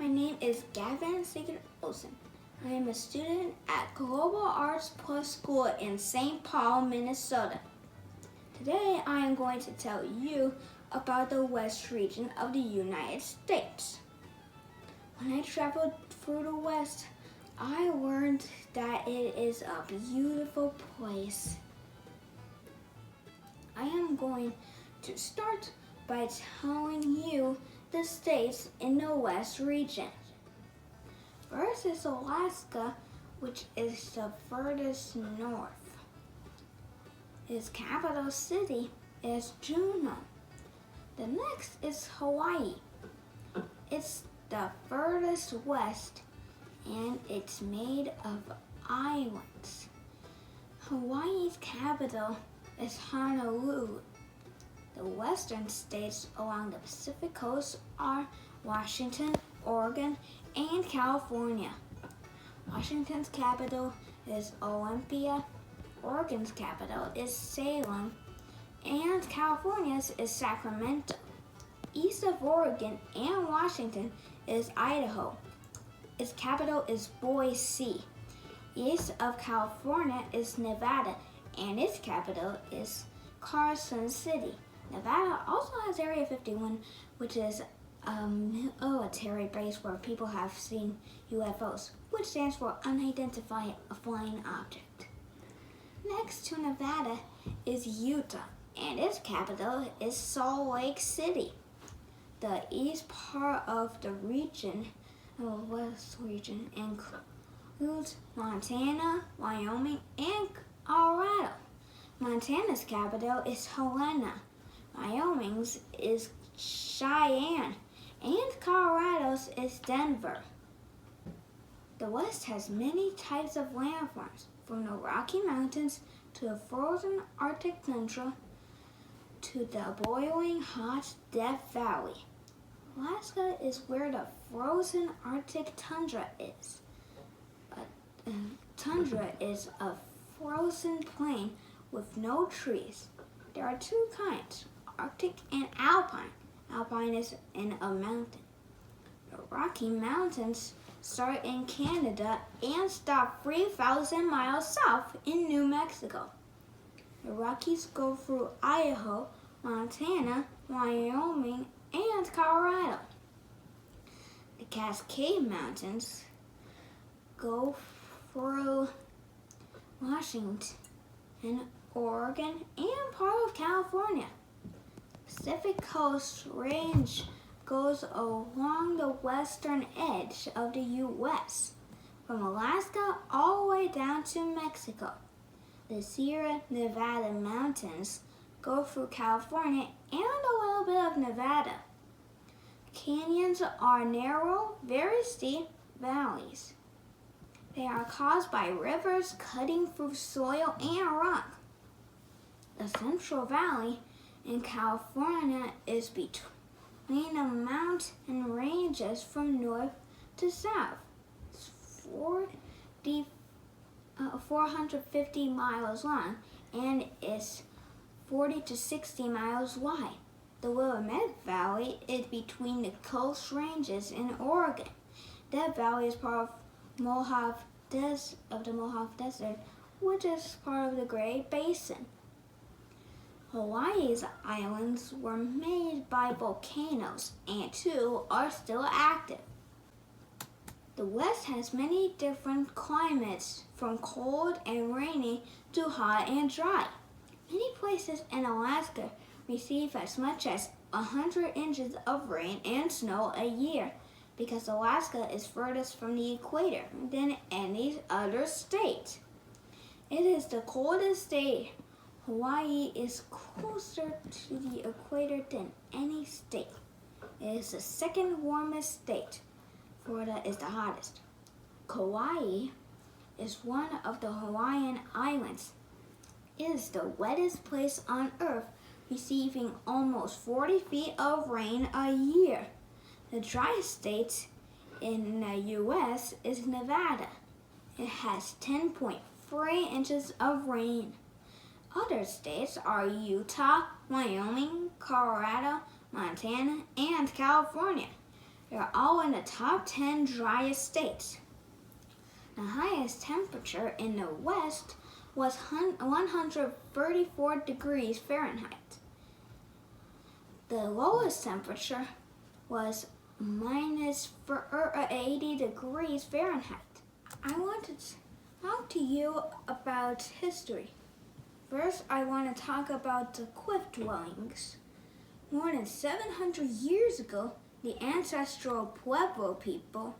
My name is Gavin Sigurd Olsen. I am a student at Global Arts Plus School in St. Paul, Minnesota. Today I am going to tell you about the West region of the United States. When I traveled through the West, I learned that it is a beautiful place. I am going to start by telling you the states in the West region. First is Alaska, which is the furthest north. Its capital city is Juneau. The next is Hawaii. It's the furthest west and it's made of islands. Hawaii's capital is Honolulu. The western states along the Pacific coast are Washington, Oregon, and California. Washington's capital is Olympia, Oregon's capital is Salem, and California's is Sacramento. East of Oregon and Washington is Idaho. Its capital is Boise. East of California is Nevada, and its capital is Carson City. Nevada also has Area 51, which is a military base where people have seen UFOs, which stands for Unidentified Flying Object. Next to Nevada is Utah, and its capital is Salt Lake City. The east part of the region, the West region, includes Montana, Wyoming, and Colorado. Montana's capital is Helena. Wyoming's is Cheyenne, and Colorado's is Denver. The West has many types of landforms, from the Rocky Mountains to the frozen Arctic tundra to the boiling hot Death Valley. Alaska is where the frozen Arctic tundra is. Tundra is a frozen plain with no trees. There are two kinds, Arctic and Alpine. Alpine is in a mountain. The Rocky Mountains start in Canada and stop 3,000 miles south in New Mexico. The Rockies go through Idaho, Montana, Wyoming, and Colorado. The Cascade Mountains go through Washington, Oregon, and part of California. Pacific Coast Range goes along the western edge of the U.S., from Alaska all the way down to Mexico. The Sierra Nevada mountains go through California and a little bit of Nevada. Canyons are narrow, very steep valleys. They are caused by rivers cutting through soil and rock. The Central Valley in California is between the mountain ranges from north to south. It's 450 miles long and is 40 to 60 miles wide. The Willamette Valley is between the Coast Ranges in Oregon. That valley is part of the Mojave Desert, which is part of the Great Basin. Hawaii's islands were made by volcanoes, and two are still active. The West has many different climates, from cold and rainy to hot and dry. Many places in Alaska receive as much as 100 inches of rain and snow a year, because Alaska is furthest from the equator than any other state. It is the coldest state. Hawaii is closer to the equator than any state. It is the second warmest state. Florida is the hottest. Kauai is one of the Hawaiian islands. It is the wettest place on Earth, receiving almost 40 feet of rain a year. The driest state in the U.S. is Nevada. It has 10.3 inches of rain. Other states are Utah, Wyoming, Colorado, Montana, and California. They're all in the top 10 driest states. The highest temperature in the west was 134 degrees Fahrenheit. The lowest temperature was minus 80 degrees Fahrenheit. I want to talk to you about history. First, I want to talk about the cliff dwellings. More than 700 years ago, the ancestral Pueblo people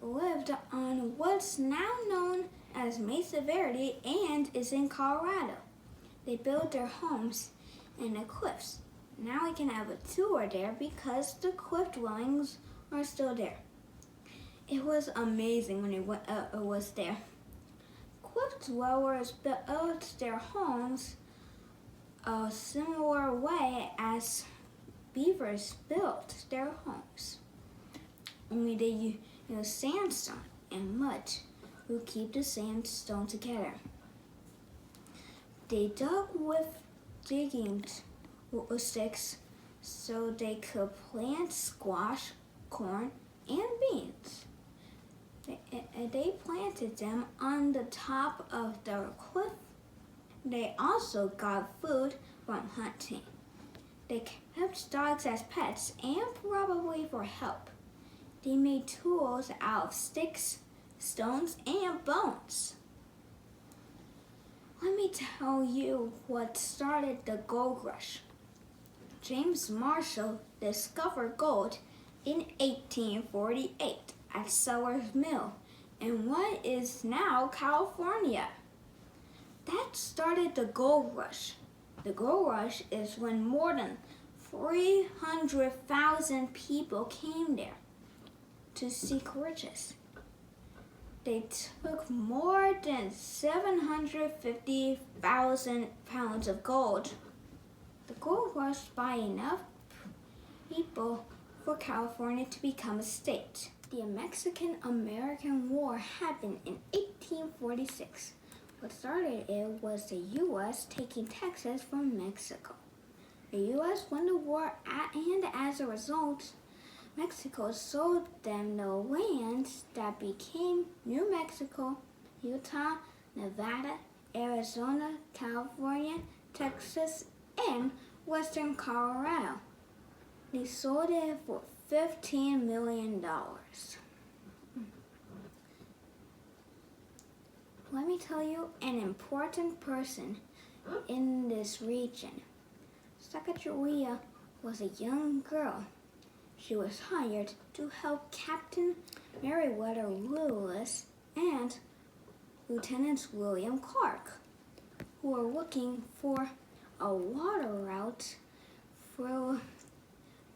lived on what's now known as Mesa Verde and is in Colorado. They built their homes in the cliffs. Now we can have a tour there because the cliff dwellings are still there. It was amazing when it was there. Cliff dwellers built their homes a similar way as beavers built their homes. Only they use sandstone and mud to keep the sandstone together. They dug with digging sticks so they could plant squash, corn, and beans. They planted them on the top of the cliff. They also got food from hunting. They kept dogs as pets and probably for help. They made tools out of sticks, stones, and bones. Let me tell you what started the gold rush. James Marshall discovered gold in 1848 at Sellers Mill in what is now California. That started the gold rush. The gold rush is when more than 300,000 people came there to seek riches. They took more than 750,000 pounds of gold. The gold rush by enough people for California to become a state. The Mexican-American War happened in 1846. What started it was the U.S. taking Texas from Mexico. The U.S. won the war and as a result, Mexico sold them the lands that became New Mexico, Utah, Nevada, Arizona, California, Texas, and western Colorado. They sold it for $15 million. Let me tell you an important person in this region. Sacagawea was a young girl. She was hired to help Captain Meriwether Lewis and Lieutenant William Clark, who were looking for a water route through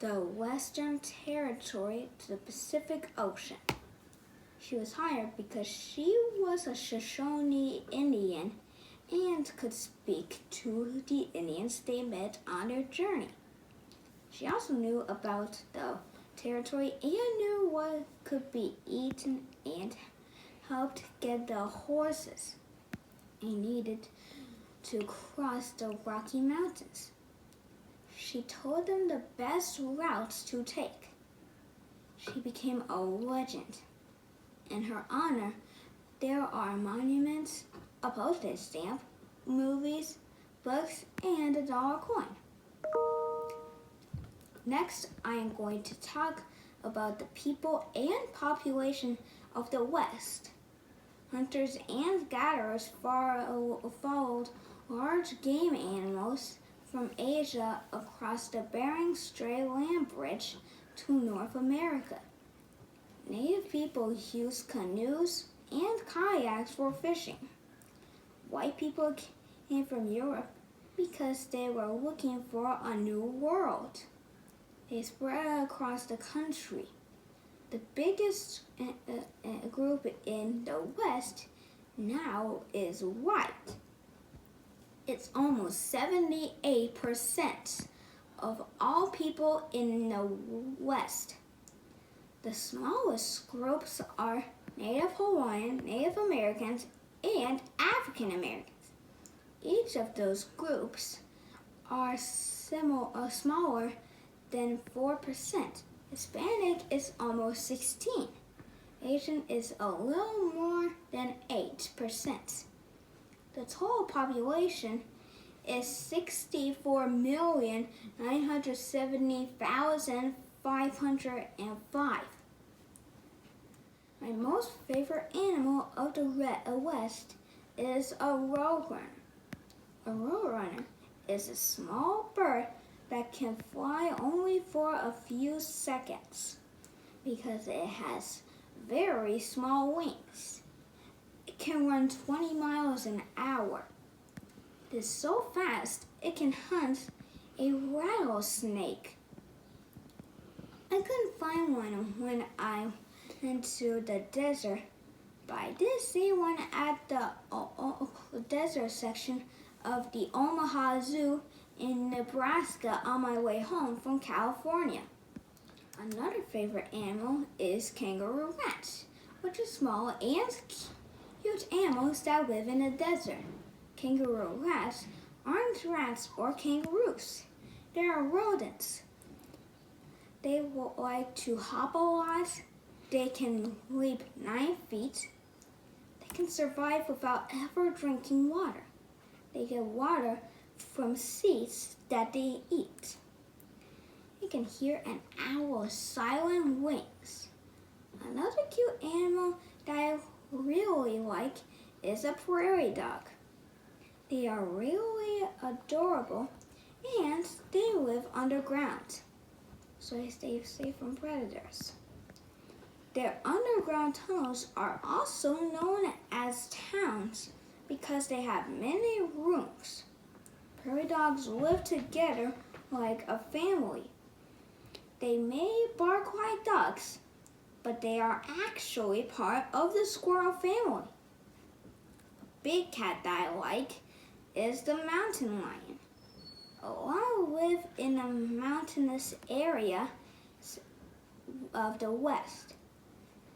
the Western Territory to the Pacific Ocean. She was hired because she was a Shoshone Indian and could speak to the Indians they met on their journey. She also knew about the territory and knew what could be eaten and helped get the horses they needed to cross the Rocky Mountains. She told them the best routes to take. She became a legend. In her honor, there are monuments, a postage stamp, movies, books, and a dollar coin. Next, I am going to talk about the people and population of the West. Hunters and gatherers followed large game animals from Asia across the Bering Strait land bridge to North America. Native people used canoes and kayaks for fishing. White people came from Europe because they were looking for a new world. They spread across the country. The biggest group in the West now is white. It's almost 78% of all people in the West. The smallest groups are Native Hawaiian, Native Americans, and African Americans. Each of those groups are smaller than 4%. Hispanic is almost 16. Asian is a little more than 8%. The total population is 64,970,505. My most favorite animal of the West is a roadrunner. A roadrunner is a small bird that can fly only for a few seconds because it has very small wings. It can run 20 miles an hour. It is so fast it can hunt a rattlesnake. I couldn't find one when I went to the desert, but I did see one at the desert section of the Omaha Zoo in Nebraska on my way home from California. Another favorite animal is kangaroo rats, which are small and cute animals that live in the desert. Kangaroo rats aren't rats or kangaroos. They are rodents. They like to hop a lot. They can leap 9 feet. They can survive without ever drinking water. They get water from seeds that they eat. You can hear an owl's silent wings. Another cute animal that I really like is a prairie dog. They are really adorable and they live underground, so they stay safe from predators. Their underground tunnels are also known as towns because they have many rooms. Prairie dogs live together like a family. They may bark like dogs, but they are actually part of the squirrel family. A big cat that I like is the mountain lion. A lot live in the mountainous area of the West.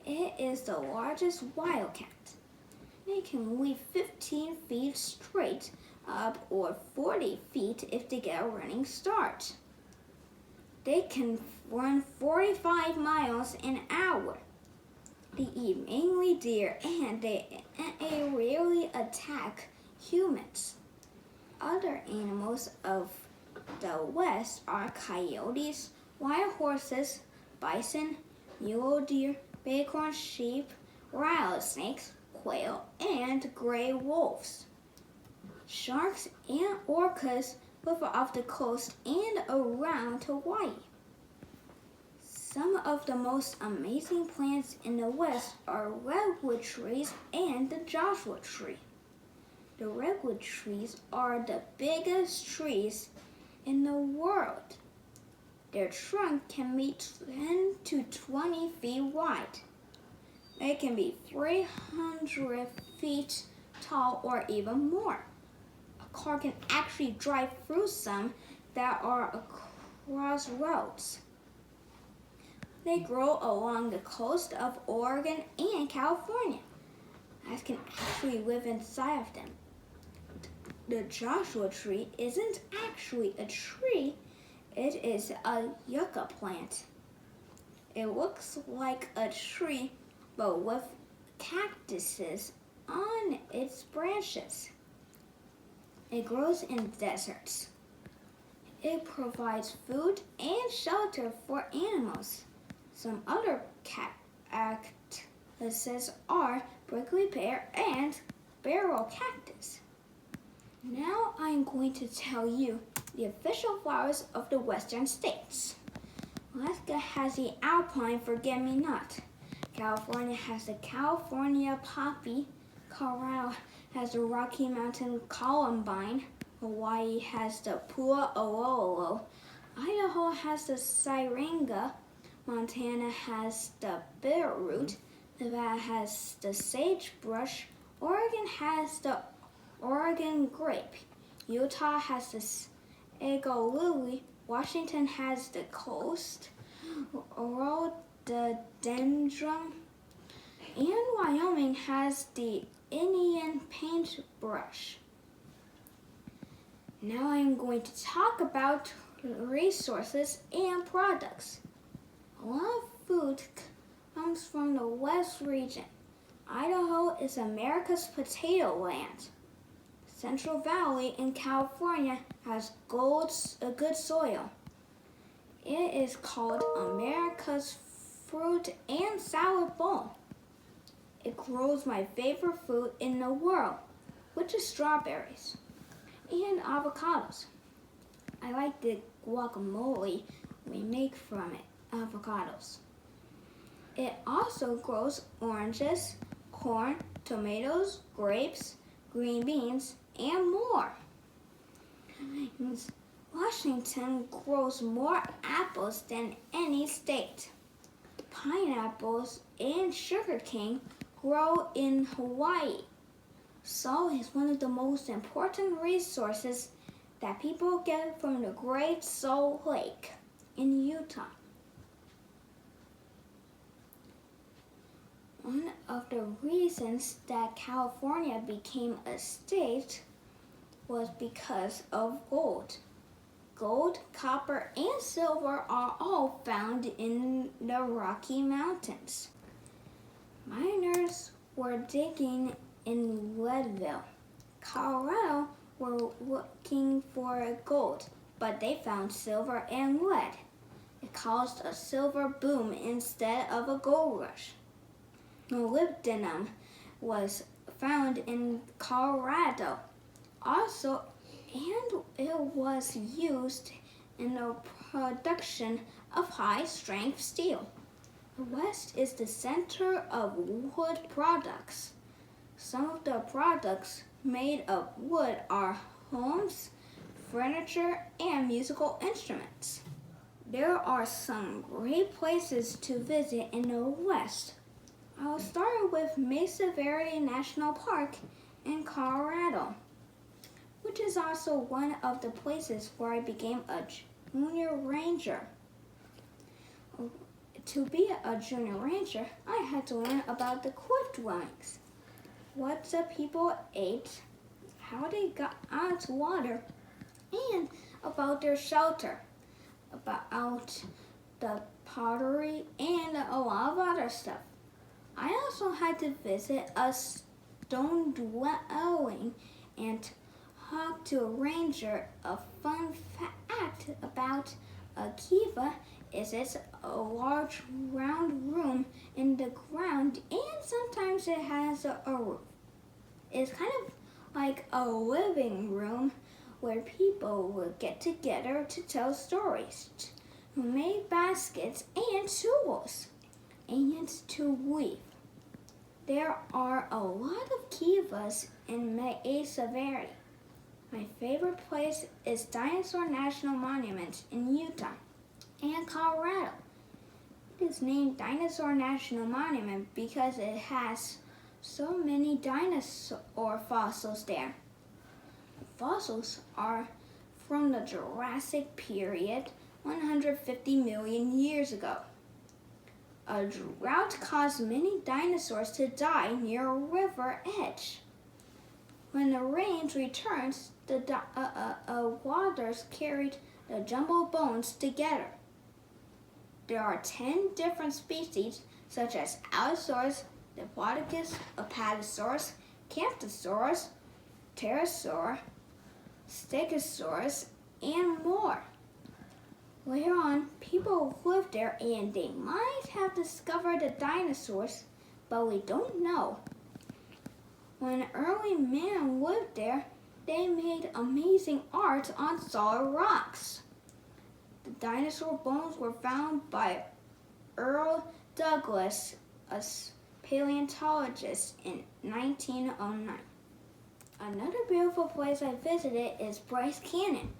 It is the largest wildcat. They can leap 15 feet straight up or 40 feet if they get a running start. They can run 45 miles an hour. They eat mainly deer and they rarely attack humans. Other animals of the West are coyotes, wild horses, bison, mule deer, bighorn sheep, rattlesnakes, quail, and gray wolves. Sharks and orcas live off the coast and around Hawaii. Some of the most amazing plants in the West are redwood trees and the Joshua tree. The redwood trees are the biggest trees in the world. Their trunk can be 10 to 20 feet wide. They can be 300 feet tall or even more. A car can actually drive through some that are across roads. They grow along the coast of Oregon and California. I can actually live inside of them. The Joshua tree isn't actually a tree, it is a yucca plant. It looks like a tree, but with cactuses on its branches. It grows in deserts. It provides food and shelter for animals. Some other cactuses are prickly pear and barrel cactus. Now I'm going to tell you the official flowers of the western states. Alaska has the alpine forget-me-not. California has the California poppy. Colorado has the Rocky Mountain columbine. Hawaii has the pu'aololo. Idaho has the syringa. Montana has the bitterroot. Nevada has the sagebrush. Oregon has the Oregon grape. Utah has the sago lily. Washington has the coast rhododendron. And Wyoming has the Indian paintbrush. Now I'm going to talk about resources and products. A lot of food comes from the West region. Idaho is America's potato land. Central Valley in California has a good soil. It is called America's fruit and salad bowl. It grows my favorite fruit in the world, which is strawberries and avocados. I like the guacamole we make from it, avocados. It also grows oranges, corn, tomatoes, grapes, green beans, and more. Washington grows more apples than any state. Pineapples and sugarcane grow in Hawaii. Salt is one of the most important resources that people get from the Great Salt Lake in Utah. One of the reasons that California became a state was because of gold. Gold, copper, and silver are all found in the Rocky Mountains. Miners were digging in Leadville, Colorado, were looking for gold, but they found silver and lead. It caused a silver boom instead of a gold rush. Molybdenum was found in Colorado also, and it was used in the production of high-strength steel. The West is the center of wood products. Some of the products made of wood are homes, furniture, and musical instruments. There are some great places to visit in the West. I'll start with Mesa Verde National Park in Colorado, which is also one of the places where I became a junior ranger. To be a junior ranger, I had to learn about the cliff dwellings, what the people ate, how they got out water, and about their shelter, about the pottery, and a lot of other stuff. I also had to visit a stone dwelling and talk to a ranger. A fun fact about a kiva is it's a large round room in the ground, and sometimes it has a roof. It's kind of like a living room where people would get together to tell stories, to make baskets and tools, and to weave. There are a lot of kivas in Mesa Verde. My favorite place is Dinosaur National Monument in Utah and Colorado. It is named Dinosaur National Monument because it has so many dinosaur fossils there. Fossils are from the Jurassic period 150 million years ago. A drought caused many dinosaurs to die near a river edge. When the rains returned, the waters carried the jumbled bones together. There are 10 different species, such as Allosaurus, Diplodocus, Apatosaurus, Camptosaurus, Pterosaur, Stegosaurus, and more. Later on, people lived there and they might have discovered the dinosaurs, but we don't know. When early man lived there, they made amazing art on solid rocks. The dinosaur bones were found by Earl Douglas, a paleontologist, in 1909. Another beautiful place I visited is Bryce Canyon,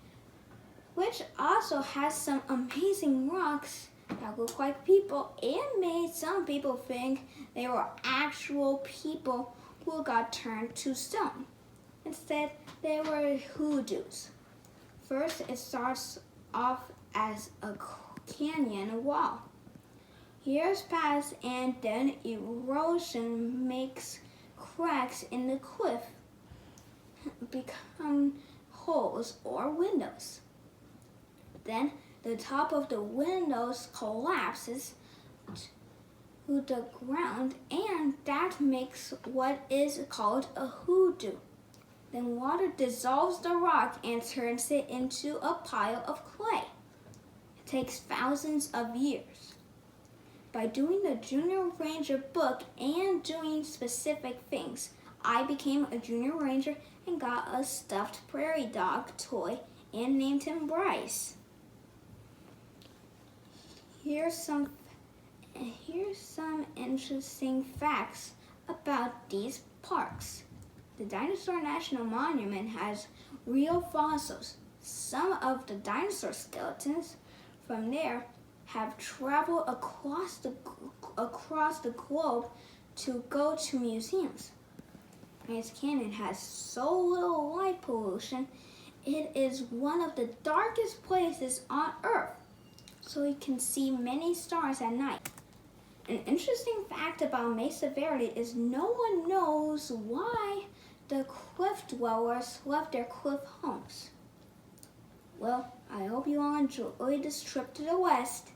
which also has some amazing rocks that look like people and made some people think they were actual people who got turned to stone. Instead, they were hoodoos. First, it starts off as a canyon wall. Years pass and then erosion makes cracks in the cliff become holes or windows. Then the top of the windows collapses to the ground, and that makes what is called a hoodoo. Then water dissolves the rock and turns it into a pile of clay. It takes thousands of years. By doing the Junior Ranger book and doing specific things, I became a Junior Ranger and got a stuffed prairie dog toy and named him Bryce. Here's some interesting facts about these parks. The Dinosaur National Monument has real fossils. Some of the dinosaur skeletons from there have traveled across the globe to go to museums. Bryce Canyon has so little light pollution, it is one of the darkest places on Earth, so you can see many stars at night. An interesting fact about Mesa Verde is no one knows why the cliff dwellers left their cliff homes. Well, I hope you all enjoyed this trip to the West.